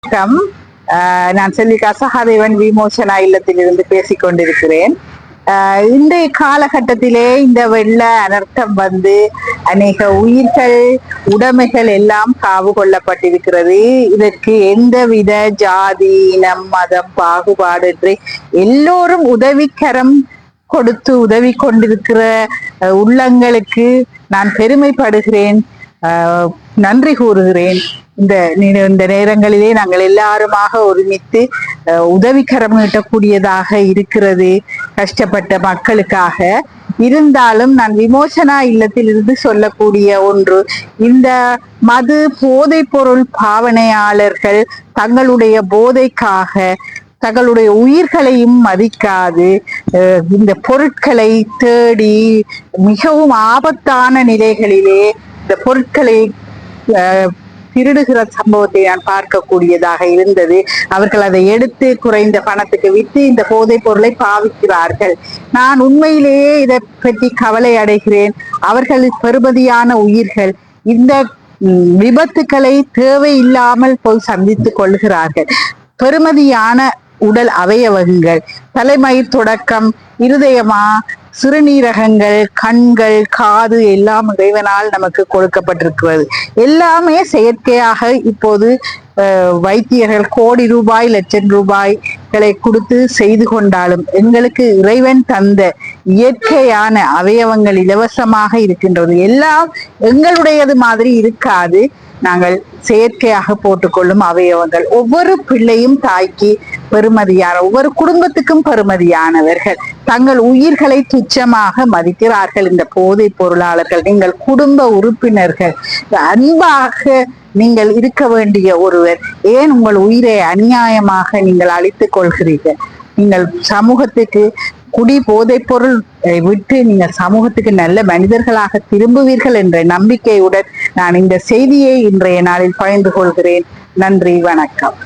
வணக்கம். நான் செல்விகா சகாதேவன் விமோசனா இல்லத்திலிருந்து பேசிக் கொண்டிருக்கிறேன். இன்றைய காலகட்டத்திலே இந்த வெள்ள அனர்த்தம் வந்து அநேக உயிர்கள் உடைமைகள் எல்லாம் காவு கொள்ளப்பட்டிருக்கிறது. இதற்கு எந்தவித ஜாதி இனம் மதம் பாகுபாடின்றி எல்லோரும் உதவிக்கரம் கொடுத்து உதவி கொண்டிருக்கிற உள்ளங்களுக்கு நான் பெருமைப்படுகிறேன், நன்றி கூறுகிறேன். இந்த நேரங்களிலே நாங்கள் எல்லாருமாக ஒருமித்து உதவிக்கரம் நீட்டக்கூடியதாக இருக்கிறது கஷ்டப்பட்ட மக்களுக்காக. இருந்தாலும் நான் விமோசனா இல்லத்தில் இருந்து சொல்லக்கூடிய ஒன்று, இந்த மது போதைப் பொருள் பாவனையாளர்கள் தங்களுடைய போதைக்காக தங்களுடைய உயிர்களையும் மதிக்காது இந்த பொருட்களை தேடி மிகவும் ஆபத்தான நிலைகளிலே இந்த பொருட்களை திருடுகிற சம்பவத்தை நான் பார்க்கக்கூடியதாக இருந்தது. அவர்கள் அதை எடுத்து குறைந்த பணத்துக்கு விட்டு இந்த போதைப் பொருளை பாவிக்கிறார்கள். நான் உண்மையிலேயே இதை பற்றி கவலை அடைகிறேன். அவர்கள் பெறுமதியான உயிர்கள் இந்த விபத்துக்களை தேவையில்லாமல் போய் சந்தித்துக் கொள்கிறார்கள். பெறுமதியான உடல் அவயவங்கள், தலைமயிர் தொடக்கம் இருதயமா சிறுநீரகங்கள், கண்கள், காது எல்லாம் இறைவனால் நமக்கு கொடுக்கப்பட்டிருக்கிறது. எல்லாமே செயற்கையாக இப்போது வைத்தியர்கள் கோடி ரூபாய் லட்சம் ரூபாய்களை கொடுத்து செய்து கொண்டாலும் எங்களுக்கு இறைவன் தந்த இயற்கையான அவயவங்கள் இலவசமாக இருக்கின்றது. எல்லாம் எங்களுடையது மாதிரி இருக்காது. நாங்கள் செயற்கையாக போட்டுக்கொள்ளும் அவயவங்கள். ஒவ்வொரு பிள்ளையும் தாய்க்கு பெருமதியான, ஒவ்வொரு குடும்பத்துக்கும் பெருமதியானவர்கள். தங்கள் உயிர்களை துச்சமாக மதிக்கிறார்கள் இந்த போதைப் பொருளாளர்கள். நீங்கள் குடும்ப உறுப்பினர்கள், அன்பாக நீங்கள் இருக்க வேண்டிய ஒருவர் ஏன் உங்கள் உயிரை அநியாயமாக நீங்கள் அழித்துக் கொள்கிறீர்கள்? நீங்கள் சமூகத்துக்கு குடி போதைப் பொருள் விட்டு நீங்கள் சமூகத்துக்கு நல்ல மனிதர்களாக திரும்புவீர்கள் என்ற நம்பிக்கையுடன் நான் இந்த செய்தியை இன்றைய நாளில் பகிர்ந்து கொள்கிறேன். நன்றி, வணக்கம்.